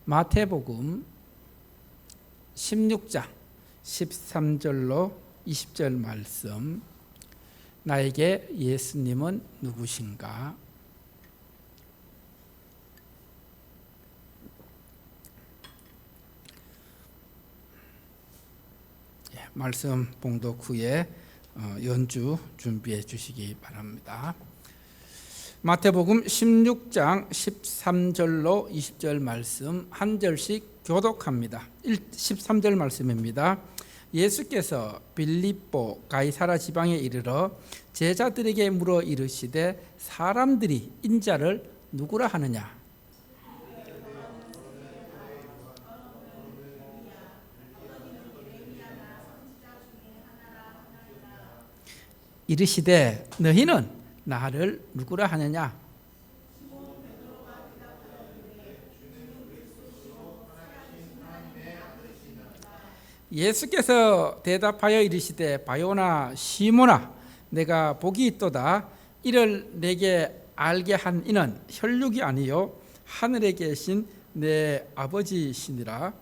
마태복음 16장 13절로 20절 말씀. 나에게 예수님은 누구신가? 말씀 봉독 후에 연주 준비해 주시기 바랍니다. 마태복음 16장 13절로 20절 말씀 한 절씩 교독합니다. 13절 말씀입니다. 예수께서 빌립보 가이사라 지방에 이르러 제자들에게 물어 이르시되 사람들이 인자를 누구라 하느냐? 이르시되 너희는 나를 누구라 하느냐? 예수께서 대답하여 이르시되 바요나 시몬아 내가 복이 있도다. 이를 내게 알게 한 이는 혈육이 아니요 하늘에 계신 내 아버지시니라.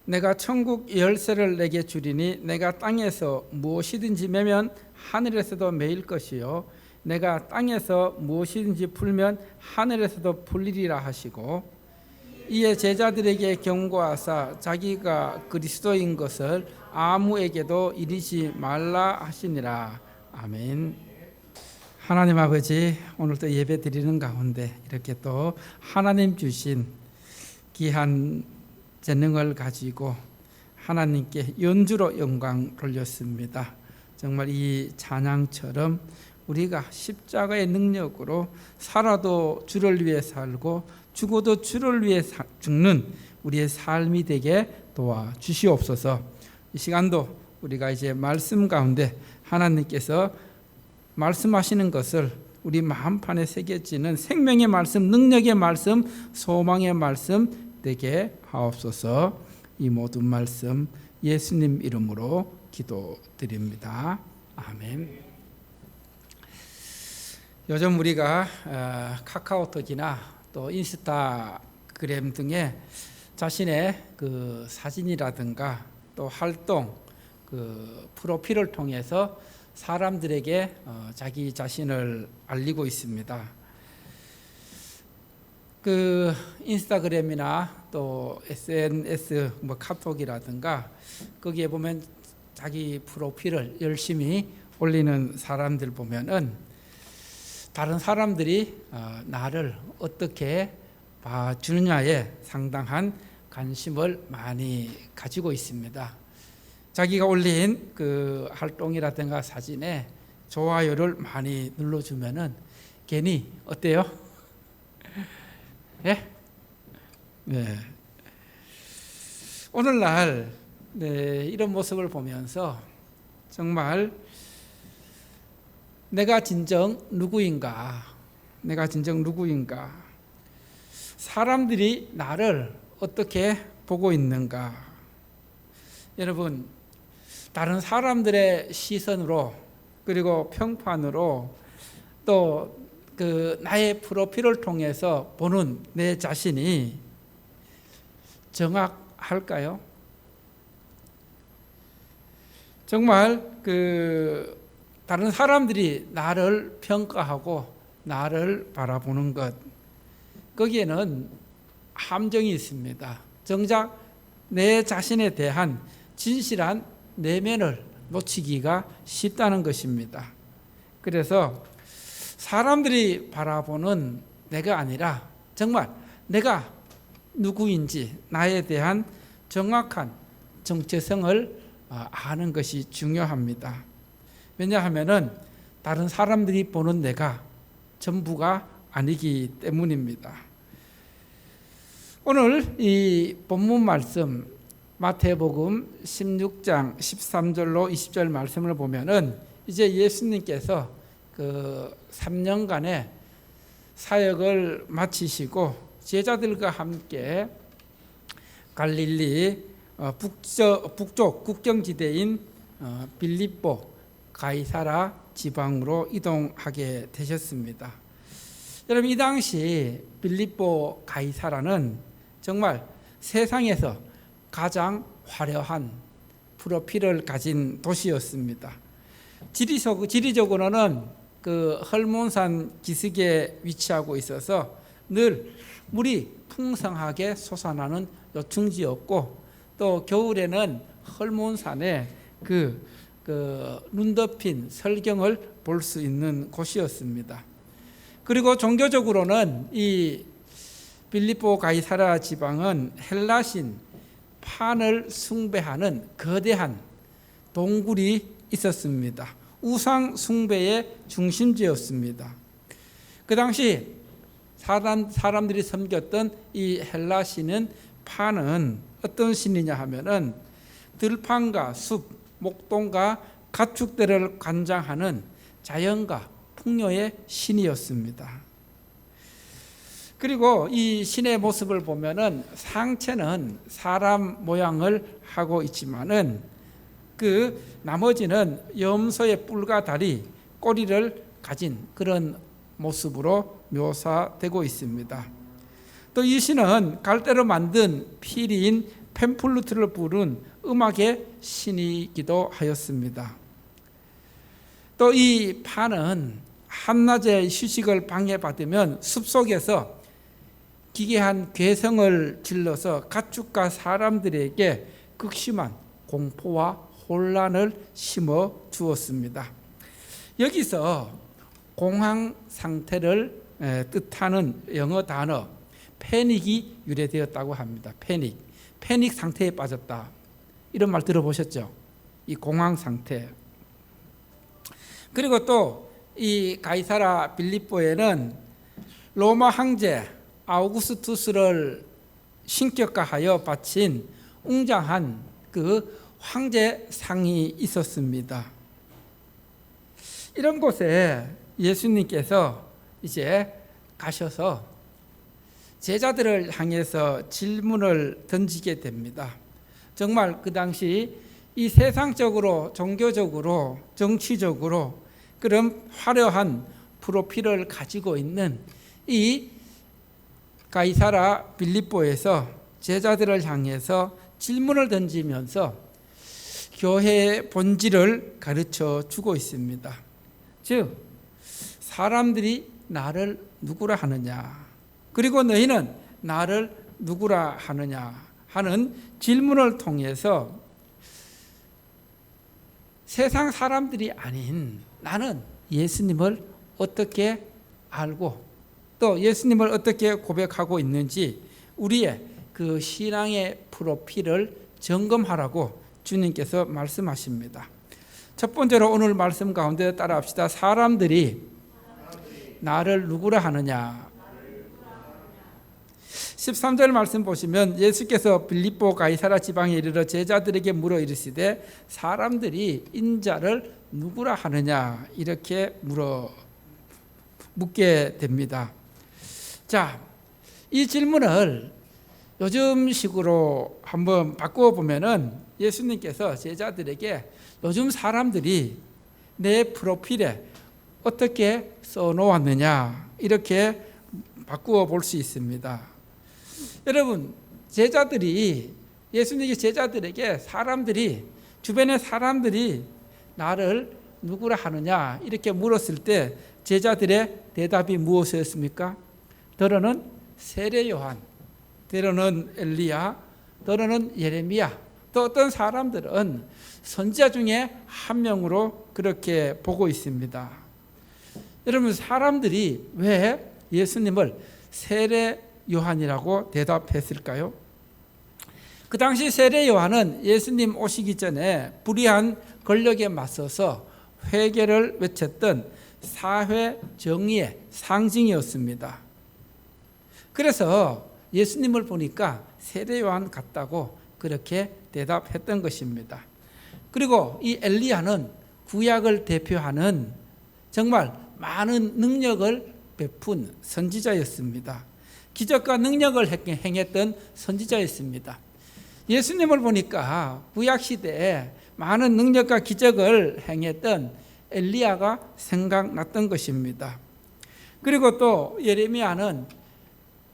내가 천국 열쇠를 내게 주리니 내가 땅에서 무엇이든지 매면 하늘에서도 매일 것이요 내가 땅에서 무엇이든지 풀면 하늘에서도 풀리리라 하시고 이에 제자들에게 경고하사 자기가 그리스도인 것을 아무에게도 이르지 말라 하시니라. 아멘. 하나님 아버지, 오늘도 예배 드리는 가운데 이렇게 또 하나님 주신 귀한 재능을 가지고 하나님께 연주로 영광 돌렸습니다. 정말 이 찬양처럼 우리가 십자가의 능력으로 살아도 주를 위해 살고 죽어도 주를 위해 죽는 우리의 삶이 되게 도와주시옵소서. 이 시간도 우리가 이제 말씀 가운데 하나님께서 말씀하시는 것을 우리 마음판에 새겨지는 생명의 말씀, 능력의 말씀, 소망의 말씀 되게 하옵소서. 이 모든 말씀 예수님 이름으로 기도드립니다. 아멘. 요즘 우리가 카카오톡이나 또 인스타그램 등에 자신의 그 사진이라든가 또 활동 그 프로필을 통해서 사람들에게 자기 자신을 알리고 있습니다. 그 인스타그램이나 또 SNS 카톡이라든가 거기에 보면 자기 프로필을 열심히 올리는 사람들 보면은 다른 사람들이 나를 어떻게 봐주느냐에 상당한 관심을 많이 가지고 있습니다. 자기가 올린 그 활동이라든가 사진에 좋아요를 많이 눌러주면은 괜히 어때요? 예? 네. 오늘날 이런 모습을 보면서 정말 내가 진정 누구인가? 사람들이 나를 어떻게 보고 있는가? 여러분, 다른 사람들의 시선으로 그리고 평판으로 또 그 나의 프로필을 통해서 보는 내 자신이 정확할까요? 정말 그 다른 사람들이 나를 평가하고 나를 바라보는 것, 거기에는 함정이 있습니다. 정작 내 자신에 대한 진실한 내면을 놓치기가 쉽다는 것입니다. 그래서 사람들이 바라보는 내가 아니라 정말 내가 누구인지 나에 대한 정확한 정체성을 아는 것이 중요합니다. 왜냐하면은 다른 사람들이 보는 내가 전부가 아니기 때문입니다. 오늘 이 본문 말씀 마태복음 16장 13절로 20절 말씀을 보면은 이제 예수님께서 그 3년간의 사역을 마치시고 제자들과 함께 갈릴리 북쪽 국경지대인 빌립보 가이사라 지방으로 이동하게 되셨습니다. 여러분, 이 당시 빌립보 가이사라는 정말 세상에서 가장 화려한 프로필을 가진 도시였습니다. 지리적으로는 그 헐몬산 기슭에 위치하고 있어서 늘 물이 풍성하게 솟아나는 요충지였고, 또 겨울에는 헐몬산에 눈 덮인 설경을 볼 수 있는 곳이었습니다. 그리고 종교적으로는 이 빌립보 가이사라 지방은 헬라신 판을 숭배하는 거대한 동굴이 있었습니다. 우상 숭배의 중심지였습니다. 그 당시 사람들이 섬겼던 이 헬라 신은 판은 어떤 신이냐 하면은 들판과 숲, 목동과 가축들을 관장하는 자연과 풍요의 신이었습니다. 그리고 이 신의 모습을 보면은 상체는 사람 모양을 하고 있지만은 그 나머지는 염소의 뿔과 다리, 꼬리를 가진 그런 모습으로 묘사되고 있습니다. 또 이 신은 갈대로 만든 피리인 펜플루트를 부른 음악의 신이기도 하였습니다. 또 이 판은 한낮에 휴식을 방해받으면 숲속에서 기괴한 괴성을 질러서 가축과 사람들에게 극심한 공포와 혼란을 심어 주었습니다. 여기서 공황 상태를 뜻하는 영어 단어 패닉이 유래되었다고 합니다. 패닉 상태에 빠졌다, 이런 말 들어보셨죠? 이 공황 상태. 그리고 또 이 가이사라 빌립보에는 로마 황제 아우구스투스를 신격화하여 바친 웅장한 그 황제상이 있었습니다. 이런 곳에 예수님께서 이제 가셔서 제자들을 향해서 질문을 던지게 됩니다. 정말 그 당시 이 세상적으로, 종교적으로, 정치적으로 그런 화려한 프로필을 가지고 있는 이 가이사라 빌립보에서 제자들을 향해서 질문을 던지면서 교회의 본질을 가르쳐 주고 있습니다. 즉, 사람들이 나를 누구라 하느냐, 그리고 너희는 나를 누구라 하느냐 하는 질문을 통해서 세상 사람들이 아닌 나는 예수님을 어떻게 알고 또 예수님을 어떻게 고백하고 있는지 우리의 그 신앙의 프로필을 점검하라고 주님께서 말씀하십니다. 첫 번째로 오늘 말씀 가운데 따라합시다. 사람들이 나를 누구라 하느냐. 13절 말씀 보시면 예수께서 빌립보 가이사라 지방에 이르러 제자들에게 물어 이르시되 사람들이 인자를 누구라 하느냐, 이렇게 묻게 됩니다. 자, 이 질문을 요즘식으로 한번 바꾸어 보면은 예수님께서 제자들에게 요즘 사람들이 내 프로필에 어떻게 써놓았느냐, 이렇게 바꾸어 볼 수 있습니다. 여러분, 예수님의 제자들에게 주변의 사람들이 나를 누구라 하느냐 이렇게 물었을 때 제자들의 대답이 무엇이었습니까? 더러는 세례 요한, 때로는 엘리야, 때로는 예레미야, 또 어떤 사람들은 선지자 중에 한 명으로 그렇게 보고 있습니다. 여러분, 사람들이 왜 예수님을 세례 요한이라고 대답했을까요? 그 당시 세례 요한은 예수님 오시기 전에 불의한 권력에 맞서서 회개를 외쳤던 사회 정의의 상징이었습니다. 그래서 예수님을 보니까 세례 요한 같다고 그렇게 대답했던 것입니다. 그리고 이 엘리야는 구약을 대표하는 정말 많은 능력을 베푼 선지자였습니다. 기적과 능력을 행했던 선지자였습니다. 예수님을 보니까 구약 시대에 많은 능력과 기적을 행했던 엘리야가 생각났던 것입니다. 그리고 또 예레미야는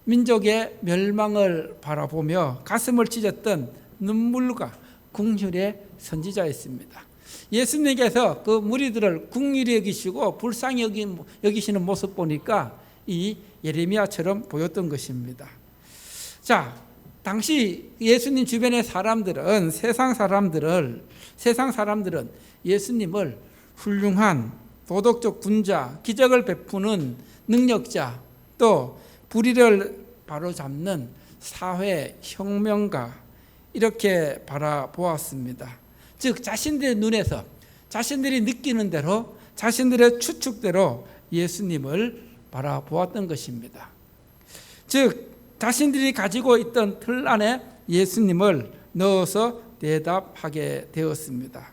민족의 멸망을 바라보며 가슴을 찢었던 눈물과 긍휼의 선지자였습니다. 예수님께서 그 무리들을 긍휼히 여기시고 불쌍히 여기시는 모습 보니까 이 예레미야처럼 보였던 것입니다. 자, 당시 예수님 주변의 사람들은 세상 사람들은 예수님을 훌륭한 도덕적 군자, 기적을 베푸는 능력자, 또 불의를 바로잡는 사회 혁명가 이렇게 바라보았습니다. 즉 자신들의 눈에서 자신들이 느끼는 대로 자신들의 추측대로 예수님을 바라보았던 것입니다. 즉 자신들이 가지고 있던 틀 안에 예수님을 넣어서 대답하게 되었습니다.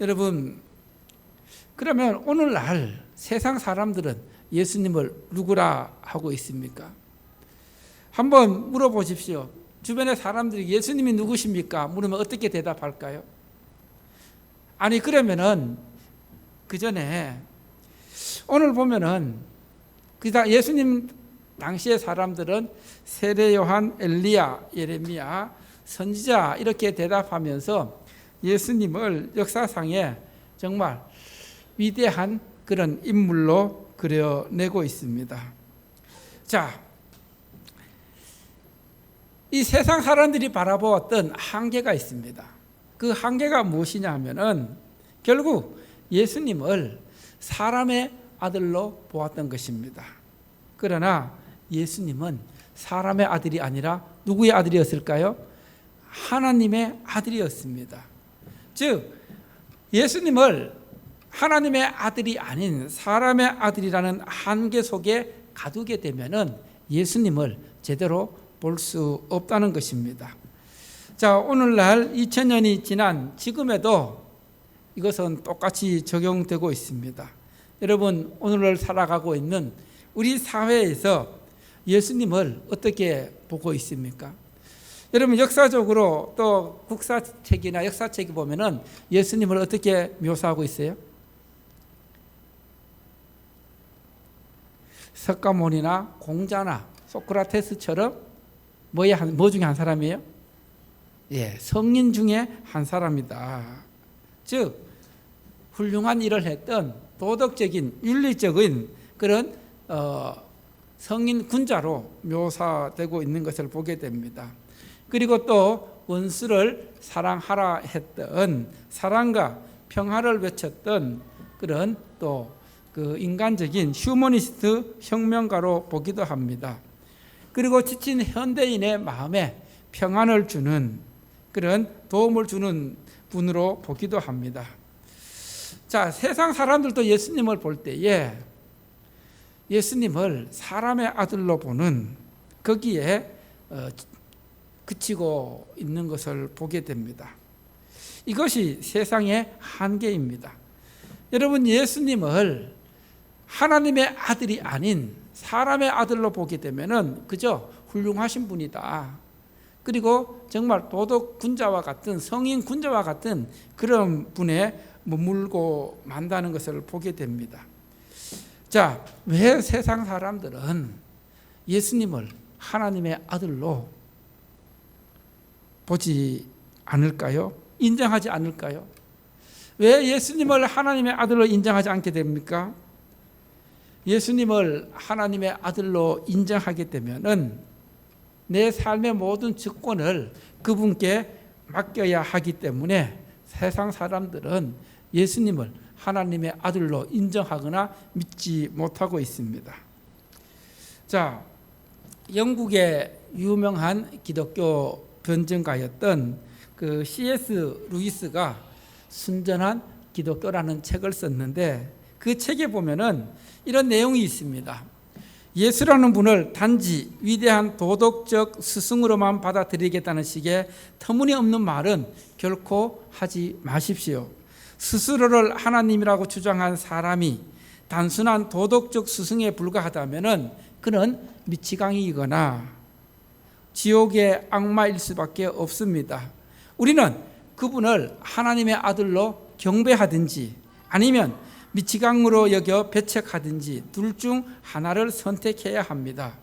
여러분, 그러면 오늘날 세상 사람들은 예수님을 누구라 하고 있습니까? 한번 물어보십시오. 주변의 사람들이 예수님이 누구십니까? 물으면 어떻게 대답할까요? 아니 그러면은 그 전에 오늘 보면은 예수님 당시의 사람들은 세례 요한, 엘리야, 예레미야, 선지자 이렇게 대답하면서 예수님을 역사상에 정말 위대한 그런 인물로 그려내고 있습니다. 자, 이 세상 사람들이 바라보았던 한계가 있습니다. 그 한계가 무엇이냐 하면은 결국 예수님을 사람의 아들로 보았던 것입니다. 그러나 예수님은 사람의 아들이 아니라 누구의 아들이었을까요? 하나님의 아들이었습니다. 즉 예수님을 하나님의 아들이 아닌 사람의 아들이라는 한계 속에 가두게 되면은 예수님을 제대로 볼 수 없다는 것입니다. 자, 오늘날 2000년이 지난 지금에도 이것은 똑같이 적용되고 있습니다. 여러분, 오늘날 살아가고 있는 우리 사회에서 예수님을 어떻게 보고 있습니까? 여러분, 역사적으로 또 국사책이나 역사책이 보면은 예수님을 어떻게 묘사하고 있어요? 석가모니나 공자나 소크라테스처럼 뭐 중에 한 사람이에요? 예, 성인 중에 한 사람이다. 즉 훌륭한 일을 했던 도덕적인 윤리적인 그런 성인 군자로 묘사되고 있는 것을 보게 됩니다. 그리고 또 원수를 사랑하라 했던 사랑과 평화를 외쳤던 그런 또 그 인간적인 휴머니스트 혁명가로 보기도 합니다. 그리고 지친 현대인의 마음에 평안을 주는 그런 도움을 주는 분으로 보기도 합니다. 자, 세상 사람들도 예수님을 볼 때에 예수님을 사람의 아들로 보는 거기에 그치고 있는 것을 보게 됩니다. 이것이 세상의 한계입니다. 여러분, 예수님을 하나님의 아들이 아닌 사람의 아들로 보게 되면은 그저 훌륭하신 분이다. 그리고 정말 도덕 군자와 같은 성인 군자와 같은 그런 분에 머물고 만다는 것을 보게 됩니다. 자, 왜 세상 사람들은 예수님을 하나님의 아들로 보지 않을까요? 인정하지 않을까요? 왜 예수님을 하나님의 아들로 인정하지 않게 됩니까? 예수님을 하나님의 아들로 인정하게 되면은 내 삶의 모든 주권을 그분께 맡겨야 하기 때문에 세상 사람들은 예수님을 하나님의 아들로 인정하거나 믿지 못하고 있습니다. 자, 영국의 유명한 기독교 변증가였던 그 C.S. 루이스가 순전한 기독교라는 책을 썼는데 그 책에 보면은 이런 내용이 있습니다. 예수라는 분을 단지 위대한 도덕적 스승으로만 받아들이겠다는 식의 터무니없는 말은 결코 하지 마십시오. 스스로를 하나님이라고 주장한 사람이 단순한 도덕적 스승에 불과하다면 그는 미치광이이거나 지옥의 악마일 수밖에 없습니다. 우리는 그분을 하나님의 아들로 경배하든지 아니면 미치광으로 여겨 배척하든지 둘 중 하나를 선택해야 합니다.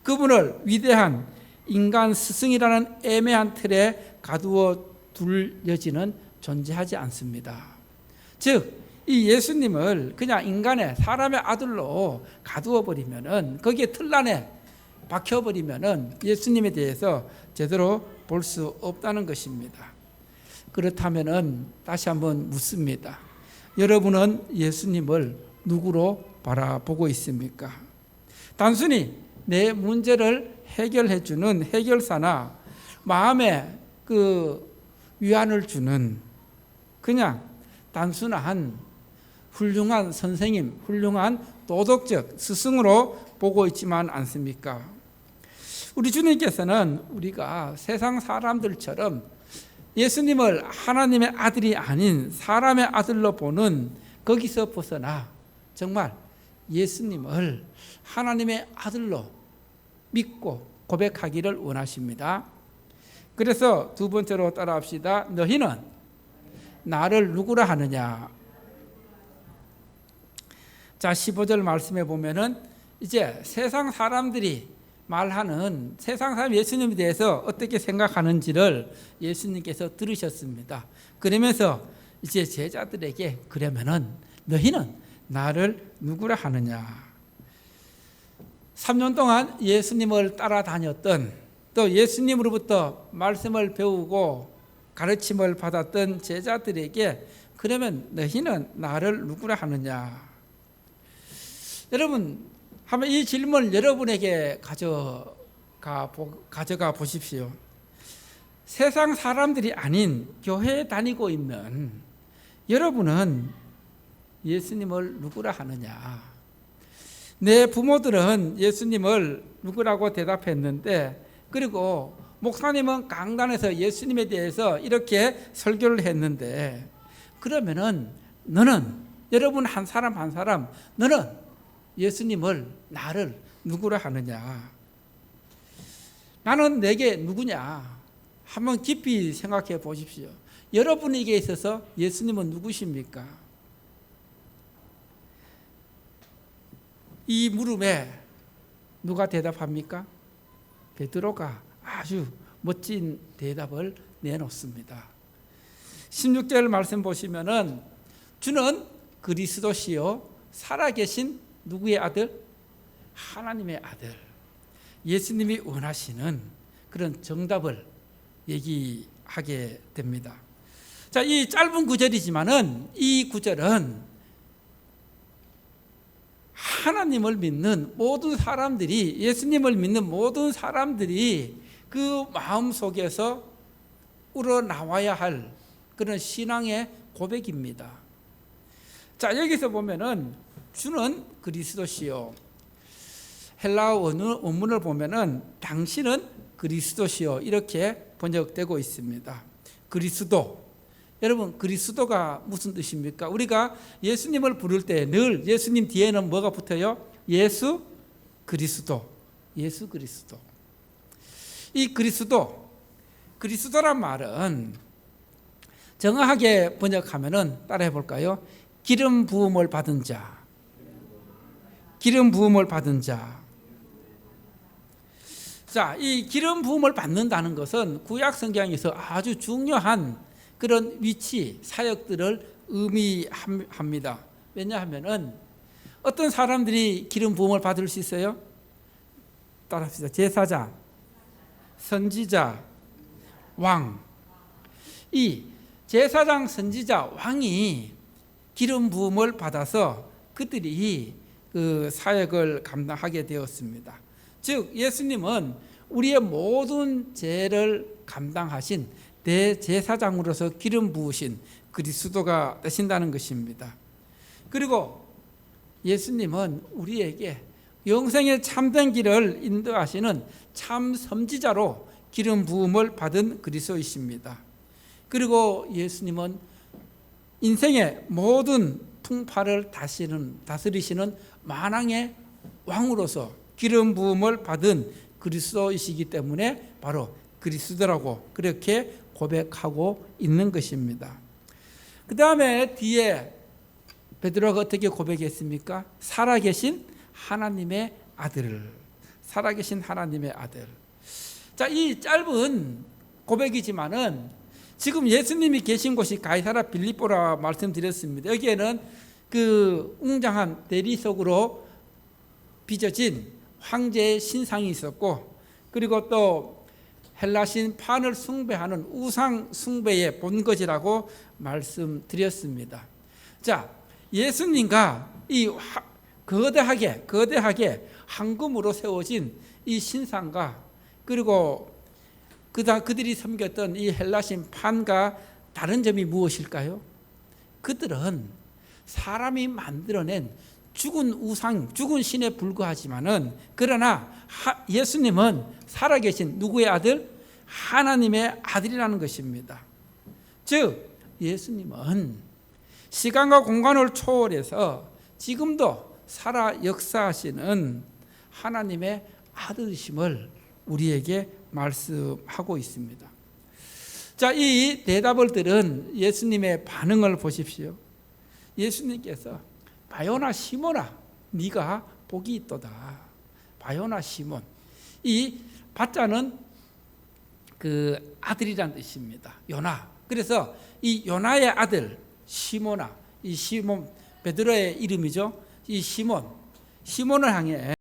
그분을 위대한 인간 스승이라는 애매한 틀에 가두어 둘 여지는 존재하지 않습니다. 즉, 이 예수님을 그냥 인간의 사람의 아들로 가두어 버리면은, 거기에 틀 안에 박혀 버리면은 예수님에 대해서 제대로 볼 수 없다는 것입니다. 그렇다면은 다시 한번 묻습니다. 여러분은 예수님을 누구로 바라보고 있습니까? 단순히 내 문제를 해결해 주는 해결사나 마음에 위안을 주는 그냥 단순한 훌륭한 선생님, 훌륭한 도덕적 스승으로 보고 있지만 않습니까? 우리 주님께서는 우리가 세상 사람들처럼 예수님을 하나님의 아들이 아닌 사람의 아들로 보는 거기서 벗어나 정말 예수님을 하나님의 아들로 믿고 고백하기를 원하십니다. 그래서 두 번째로 따라합시다. 너희는 나를 누구라 하느냐? 자, 15절 말씀에 보면은 이제 세상 사람들이 말하는 세상 사람 예수님에 대해서 어떻게 생각하는지를 예수님께서 들으셨습니다. 그러면서 이제 제자들에게 그러면은 너희는 나를 누구라 하느냐? 3년 동안 예수님을 따라다녔던, 또 예수님으로부터 말씀을 배우고 가르침을 받았던 제자들에게 그러면 너희는 나를 누구라 하느냐? 여러분, 한번 이 질문을 여러분에게 가져가 보십시오. 세상 사람들이 아닌 교회에 다니고 있는 여러분은 예수님을 누구라 하느냐? 내 부모들은 예수님을 누구라고 대답했는데, 그리고 목사님은 강단에서 예수님에 대해서 이렇게 설교를 했는데, 그러면은 너는, 여러분 한 사람 한 사람, 너는 예수님을 나를 누구라 하느냐? 나는 내게 누구냐? 한번 깊이 생각해 보십시오. 여러분에게 있어서 예수님은 누구십니까? 이 물음에 누가 대답합니까? 베드로가 아주 멋진 대답을 내놓습니다. 16절 말씀 보시면은 주는 그리스도시요 살아계신 누구의 아들? 하나님의 아들. 예수님이 원하시는 그런 정답을 얘기하게 됩니다. 자, 이 짧은 구절이지만은 이 구절은 하나님을 믿는 모든 사람들이, 예수님을 믿는 모든 사람들이 그 마음 속에서 우러나와야 할 그런 신앙의 고백입니다. 자, 여기서 보면은 주는 그리스도시요. 헬라어 원문을 보면은 당신은 그리스도시요 이렇게 번역되고 있습니다. 그리스도. 여러분, 그리스도가 무슨 뜻입니까? 우리가 예수님을 부를 때 늘 예수님 뒤에는 뭐가 붙어요? 예수 그리스도. 예수 그리스도. 이 그리스도란 말은 정확하게 번역하면은 따라해 볼까요? 기름 부음을 받은 자. 기름 부음을 받은 자. 자, 이 기름 부음을 받는다는 것은 구약 성경에서 아주 중요한 그런 위치, 사역들을 의미합니다. 왜냐하면은 어떤 사람들이 기름 부음을 받을 수 있어요? 따라합시다. 제사장, 선지자, 왕. 이 제사장, 선지자, 왕이 기름 부음을 받아서 그들이 그 사역을 감당하게 되었습니다. 즉 예수님은 우리의 모든 죄를 감당하신 대제사장으로서 기름 부으신 그리스도가 되신다는 것입니다. 그리고 예수님은 우리에게 영생의 참된 길을 인도하시는 참 선지자로 기름 부음을 받은 그리스도이십니다. 그리고 예수님은 인생의 모든 풍파를 다스리시는 만왕의 왕으로서 기름 부음을 받은 그리스도이시기 때문에 바로 그리스도라고 그렇게 고백하고 있는 것입니다. 그 다음에 뒤에 베드로가 어떻게 고백했습니까? 살아계신 하나님의 아들, 살아계신 하나님의 아들. 자, 이 짧은 고백이지만은 지금 예수님이 계신 곳이 가이사라 빌립보라 말씀드렸습니다. 여기에는 그 웅장한 대리 속으로 빚어진 황제의 신상이 있었고, 그리고 또 헬라신 판을 숭배하는 우상 숭배의 본거지라고 말씀드렸습니다. 자, 예수님과 이 거대하게 황금으로 세워진 이 신상과 그리고 그들이 섬겼던 이 헬라신 판과 다른 점이 무엇일까요? 그들은 사람이 만들어낸 죽은 우상, 죽은 신에 불과하지만은 그러나 예수님은 살아계신 누구의 아들? 하나님의 아들이라는 것입니다. 즉 예수님은 시간과 공간을 초월해서 지금도 살아 역사하시는 하나님의 아들이심을 우리에게 말씀하고 있습니다. 자, 이 대답을 들은 예수님의 반응을 보십시오. 예수님께서 바요나 시몬아, 네가 복이 있도다. 바요나 시몬. 이 바자는 그 아들이란 뜻입니다. 요나. 그래서 이 요나의 아들 시몬아, 이 시몬 베드로의 이름이죠. 이 시몬을 향해